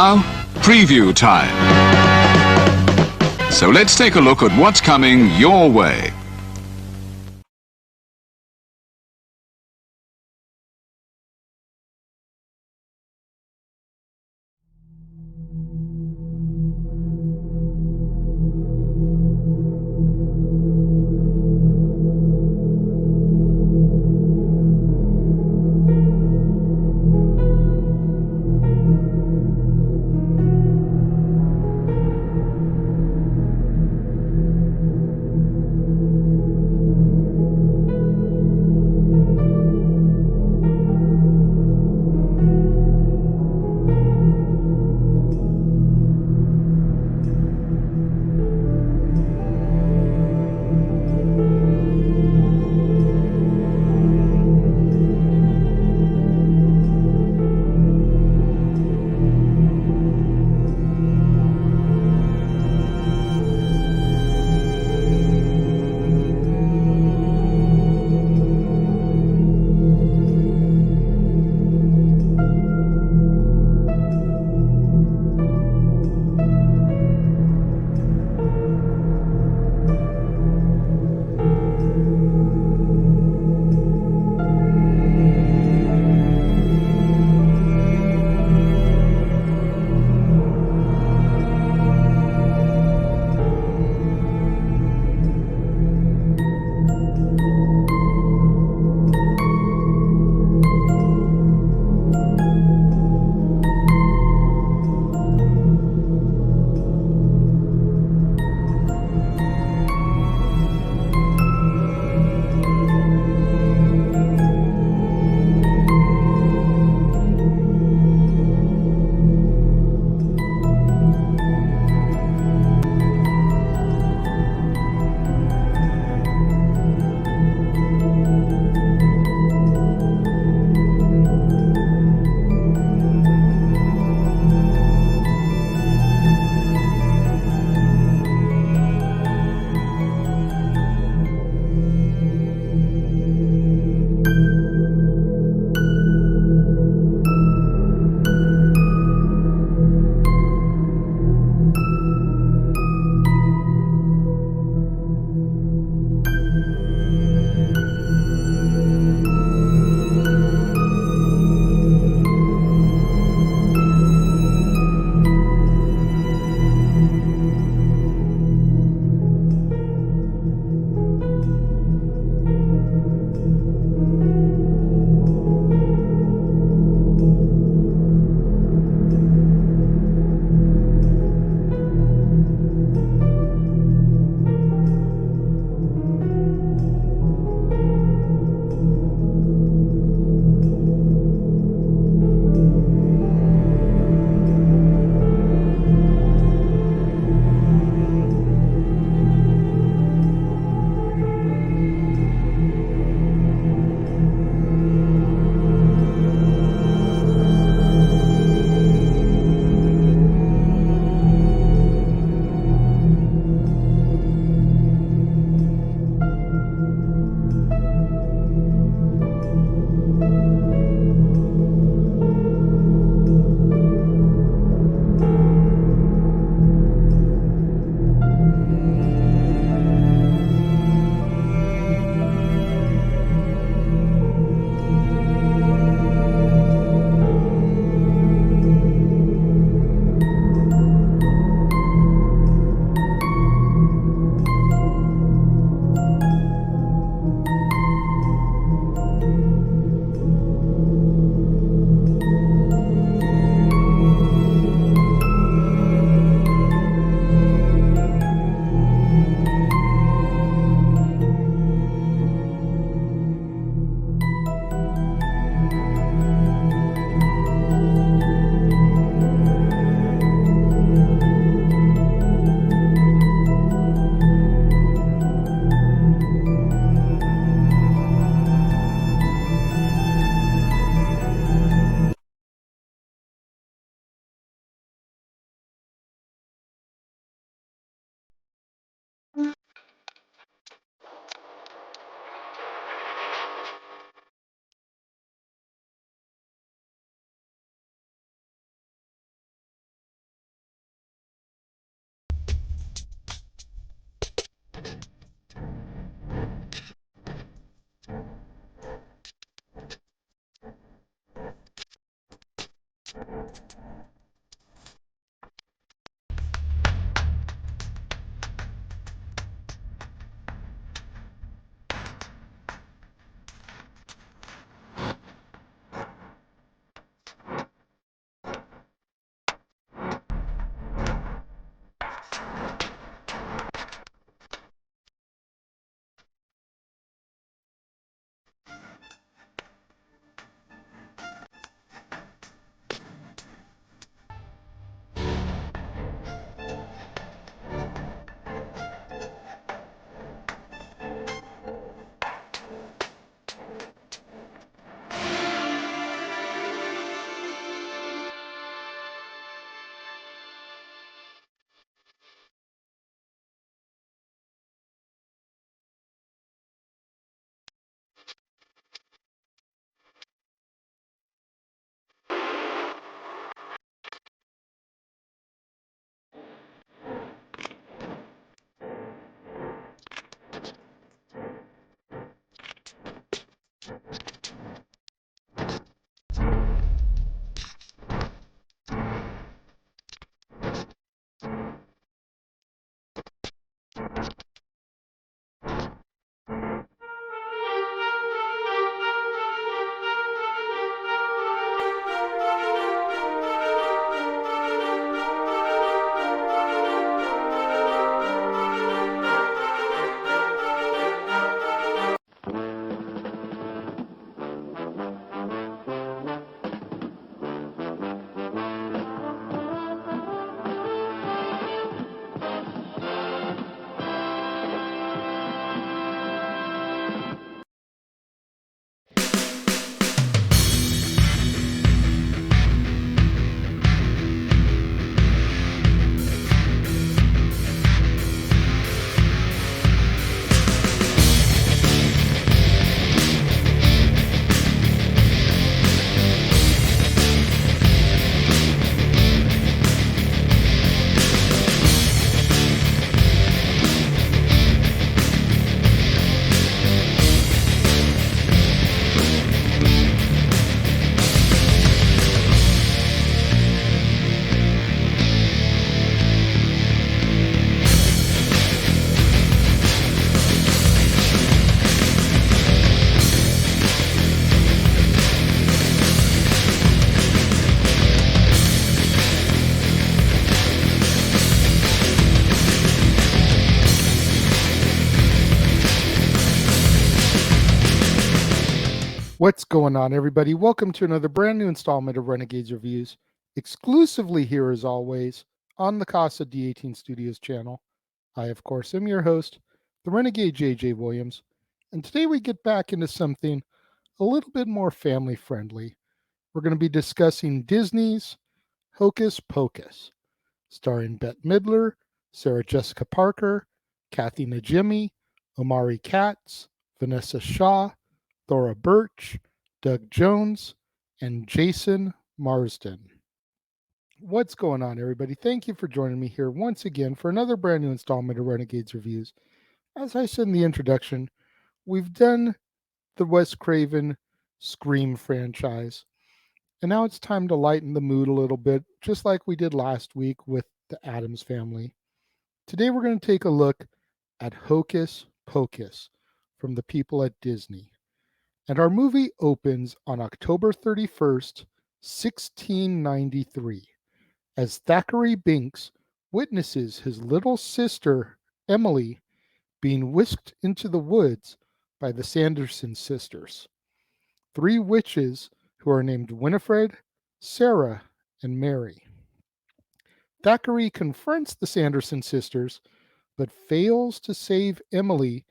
Now, preview time. So let's take a look at what's coming your way. What's going on, everybody? Welcome to another brand new installment of Renegades Reviews, exclusively here as always on the Casa D18 Studios channel. I, of course, am your host, the Renegade JJ Williams, and today we get back into something a little bit more family friendly. We're going to be discussing Disney's Hocus Pocus, starring Bette Midler, Sarah Jessica Parker, Kathy Najimy, Omari Katz, Vanessa Shaw, Thora Birch, Doug Jones, and Jason Marsden. What's going on, everybody? Thank you for joining me here once again for another brand new installment of Renegades Reviews. As I said in the introduction, we've done the Wes Craven Scream franchise, and now it's time to lighten the mood a little bit, just like we did last week with the Addams Family. Today we're going to take a look at Hocus Pocus from the people at Disney. And our movie opens on October 31st, 1693, as Thackeray Binks witnesses his little sister, Emily, being whisked into the woods by the Sanderson sisters, three witches who are named Winifred, Sarah, and Mary. Thackeray confronts the Sanderson sisters, but fails to save Emily,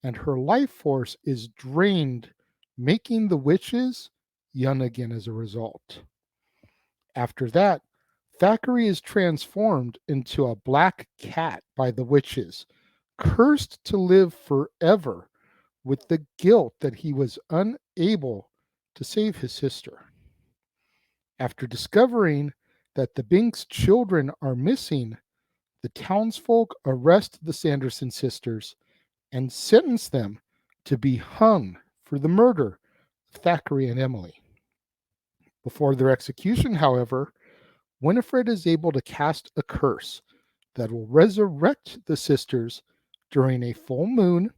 and her life force is drained, making the witches young again as a result. After that, Thackeray is transformed into a black cat by the witches, cursed to live forever with the guilt that he was unable to save his sister. After discovering that the Binks children are missing, the townsfolk arrest the Sanderson sisters and sentence them to be hung for the murder of Thackeray and Emily. Before their execution, however, Winifred is able to cast a curse that will resurrect the sisters during a full moon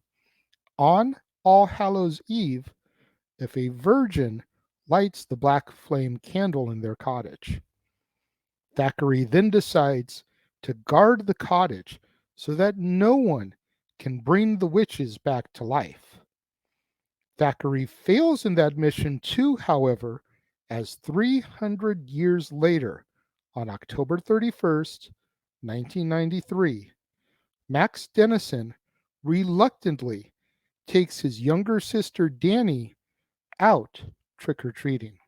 on All Hallows Eve if a virgin lights the black flame candle in their cottage. Thackeray then decides to guard the cottage so that no one can bring the witches back to life. Thackeray fails in that mission too, however, as 300 years later, on October 31st, 1993, Max Dennison reluctantly takes his younger sister Danny out trick-or-treating.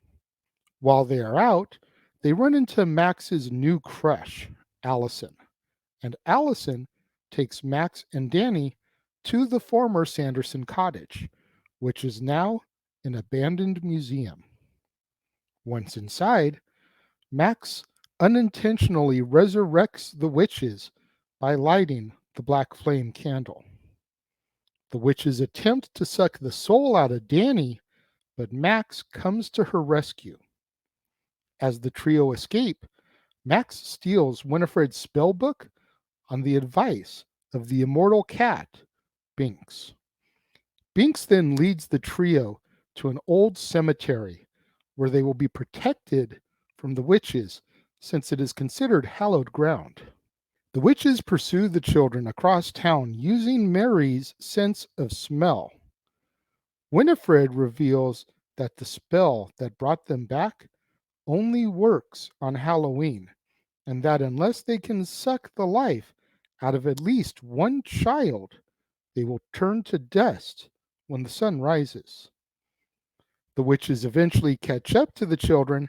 While they are out, they run into Max's new crush, Allison, and Allison takes Max and Danny to the former Sanderson cottage, which is now an abandoned museum. Once inside, Max unintentionally resurrects the witches by lighting the black flame candle. The witches attempt to suck the soul out of Danny, but Max comes to her rescue. As the trio escape, Max steals Winifred's spell book on the advice of the immortal cat, Binks. Binks then leads the trio to an old cemetery where they will be protected from the witches since it is considered hallowed ground. The witches pursue the children across town using Mary's sense of smell. Winifred reveals that the spell that brought them back only works on Halloween, and that unless they can suck the life out of at least one child, they will turn to dust when the sun rises. The witches eventually catch up to the children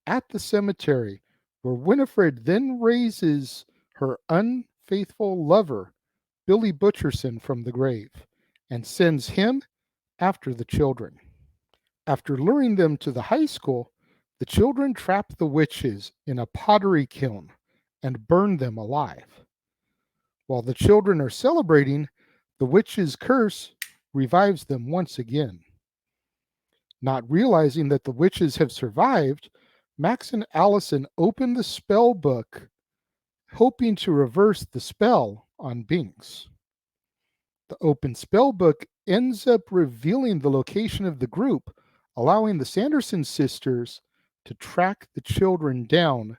at the cemetery, where Winifred then raises her unfaithful lover, Billy Butcherson, from the grave and sends him after the children. After luring them to the high school, the children trap the witches in a pottery kiln and burn them alive. While the children are celebrating, the witch's curse revives them once again. Not realizing that the witches have survived, Max and Allison open the spell book, hoping to reverse the spell on Binks. The open spell book ends up revealing the location of the group, allowing the Sanderson sisters to track the children down,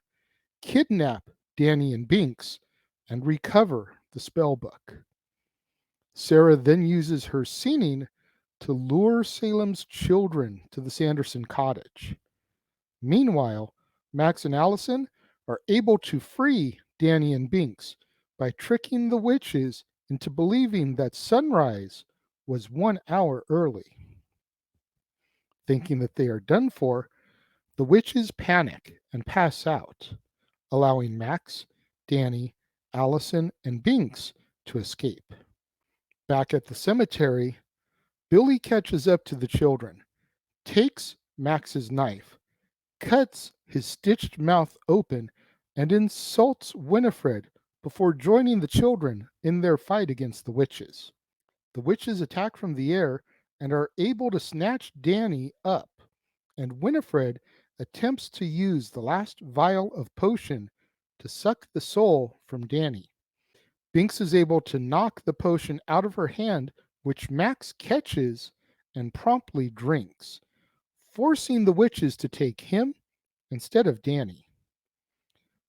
kidnap Danny and Binks, and recover the spell book. Sarah then uses her singing to lure Salem's children to the Sanderson cottage. Meanwhile, Max and Allison are able to free Danny and Binks by tricking the witches into believing that sunrise was 1 hour early. Thinking that they are done for, the witches panic and pass out, allowing Max, Danny, Allison, and Binks to escape. Back at the cemetery, Billy catches up to the children, takes Max's knife, cuts his stitched mouth open, and insults Winifred before joining the children in their fight against the witches. The witches attack from the air and are able to snatch Danny up, and Winifred attempts to use the last vial of potion to suck the soul from Danny. Binks is able to knock the potion out of her hand, which Max catches and promptly drinks, forcing the witches to take him instead of Danny.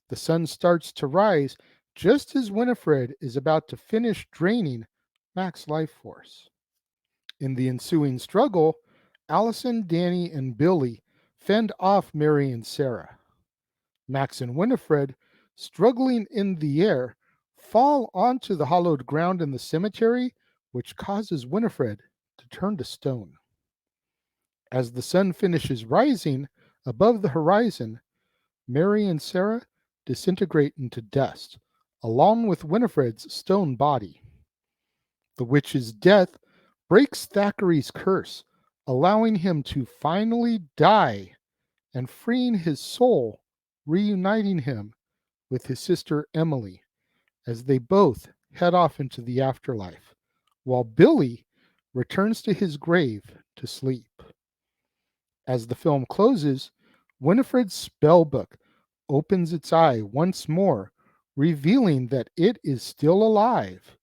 The sun starts to rise just as Winifred is about to finish draining Max's life force. In the ensuing struggle, Allison, Danny, and Billy fend off Mary and Sarah. Max and Winifred, struggling in the air, fall onto the hollowed ground in the cemetery, which causes Winifred to turn to stone. As the sun finishes rising above the horizon, Mary and Sarah disintegrate into dust, along with Winifred's stone body. The witch's death breaks Thackeray's curse, allowing him to finally die and freeing his soul, reuniting him with his sister Emily as they both head off into the afterlife, while Billy returns to his grave to sleep. As the film closes, Winifred's spellbook opens its eye once more, revealing that it is still alive,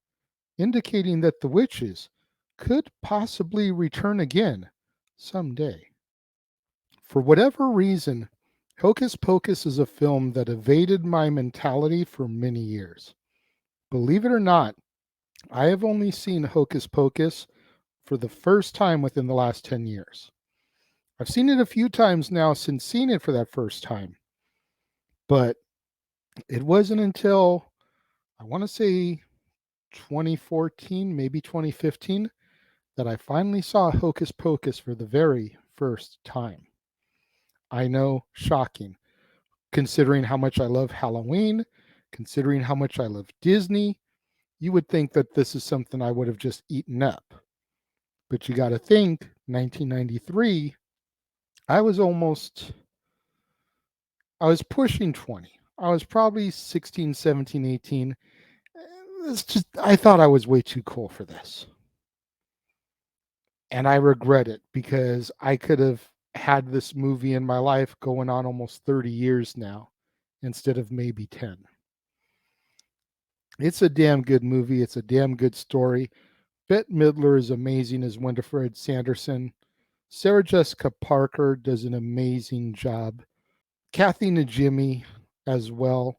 indicating that the witches could possibly return again someday. For whatever reason, Hocus Pocus is a film that evaded my mentality for many years. Believe it or not, I have only seen Hocus Pocus for the first time within the last 10 years. I've seen it a few times now since seeing it for that first time, but it wasn't until, I want to say 2014, maybe 2015, that I finally saw Hocus Pocus for the very first time. I know, shocking, considering how much I love Halloween, considering how much I love Disney. You would think that this is something I would have just eaten up. But you got to think, 1993, I was pushing 20. I was probably 16, 17, 18. I thought I was way too cool for this. And I regret it because I could have had this movie in my life going on almost 30 years now instead of maybe 10. It's a damn good movie. It's a damn good story. Bette Midler is amazing as Winifred Sanderson. Sarah Jessica Parker does an amazing job. Kathy Najimy as well.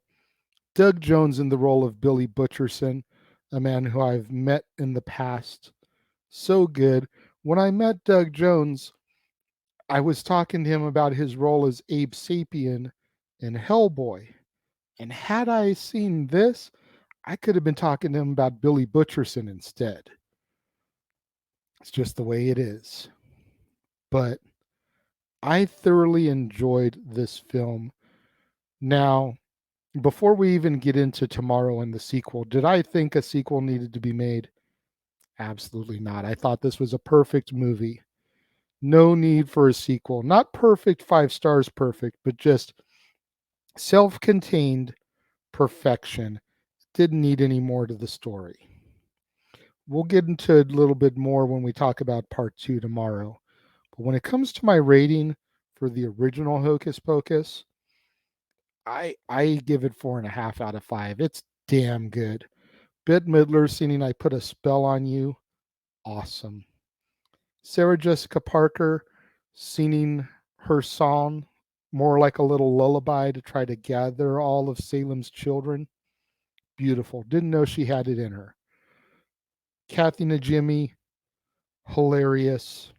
Doug Jones in the role of Billy Butcherson, a man who I've met in the past. So good. When I met Doug Jones, I was talking to him about his role as Abe Sapien in Hellboy. And had I seen this, I could have been talking to him about Billy Butcherson instead. It's just the way it is. But I thoroughly enjoyed this film. Now, before we even get into tomorrow and the sequel, did I think a sequel needed to be made? Absolutely not. I thought this was a perfect movie. No need for a sequel. Not perfect, 5 stars perfect, but just self-contained perfection. Didn't need any more to the story. We'll get into a little bit more when we talk about part 2 tomorrow. But when it comes to my rating for the original Hocus Pocus, I give it 4.5 out of 5. It's damn good. Bette Midler singing I Put a Spell on You, awesome. Sarah Jessica Parker singing her song more like a little lullaby to try to gather all of Salem's children, beautiful. Didn't know she had it in her. Kathy Najimy, hilarious.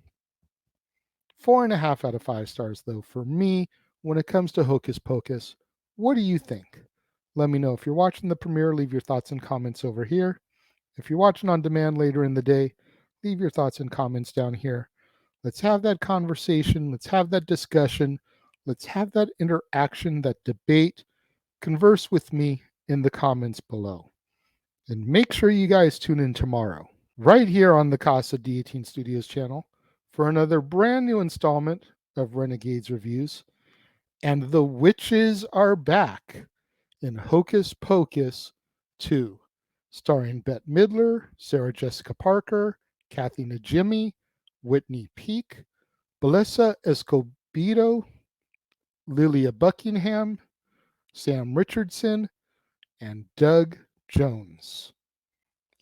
4.5 out of 5 stars, though, for me when it comes to Hocus Pocus. What do you think? Let me know. If you're watching the premiere, leave your thoughts and comments over here. If you're watching on demand later in the day, leave your thoughts and comments down here. Let's have that conversation. Let's have that discussion. Let's have that interaction, that debate. Converse with me in the comments below. And make sure you guys tune in tomorrow, right here on the Casa D18 Studios channel, for another brand new installment of Renegades Reviews. And the witches are back in Hocus Pocus 2, starring Bette Midler, Sarah Jessica Parker, Kathy Najimy, Whitney Peak, Belissa Escobedo, Lilia Buckingham, Sam Richardson, and Doug Jones.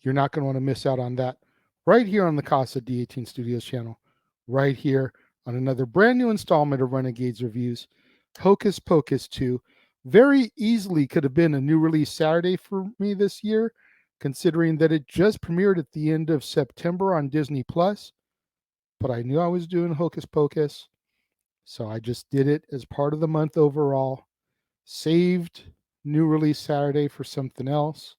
You're not going to want to miss out on that right here on the Casa D18 Studios channel, right here on another brand new installment of Renegades Reviews. Hocus Pocus 2 very easily could have been a new release Saturday for me this year, considering that it just premiered at the end of September on Disney Plus. But I knew I was doing Hocus Pocus, so I just did it as part of the month overall. Saved new release Saturday for something else.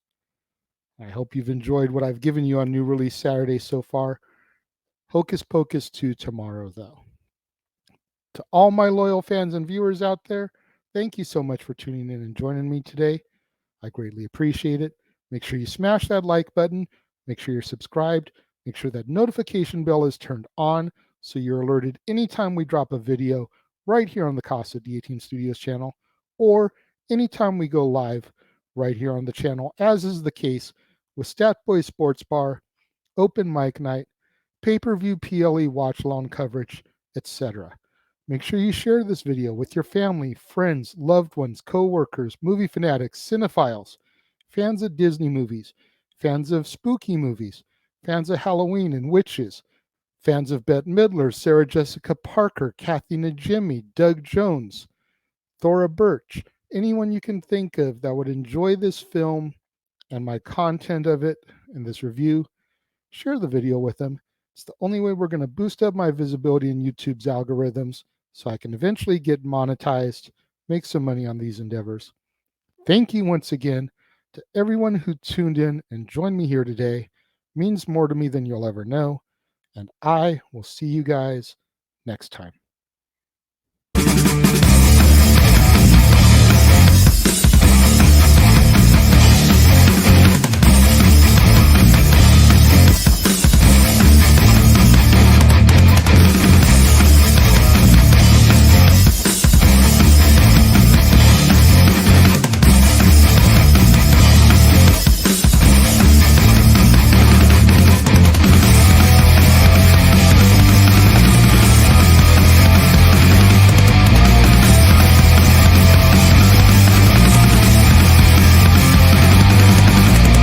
I hope you've enjoyed what I've given you on new release Saturday so far. Hocus Pocus 2 tomorrow, though. To all my loyal fans and viewers out there, thank you so much for tuning in and joining me today. I greatly appreciate it. Make sure you smash that like button. Make sure you're subscribed. Make sure that notification bell is turned on so you're alerted anytime we drop a video right here on the Casa D18 Studios channel, or anytime we go live right here on the channel, as is the case with Stat Boy Sports Bar, Open Mic Night, Pay-Per-View PLE Watch Along coverage, etc. Make sure you share this video with your family, friends, loved ones, co-workers, movie fanatics, cinephiles, fans of Disney movies, fans of spooky movies, fans of Halloween and witches, fans of Bette Midler, Sarah Jessica Parker, Kathy Najimy, Doug Jones, Thora Birch, anyone you can think of that would enjoy this film and my content of it in this review. Share the video with them. It's the only way we're going to boost up my visibility in YouTube's algorithms so I can eventually get monetized, make some money on these endeavors. Thank you once again to everyone who tuned in and joined me here today. It means more to me than you'll ever know. And I will see you guys next time.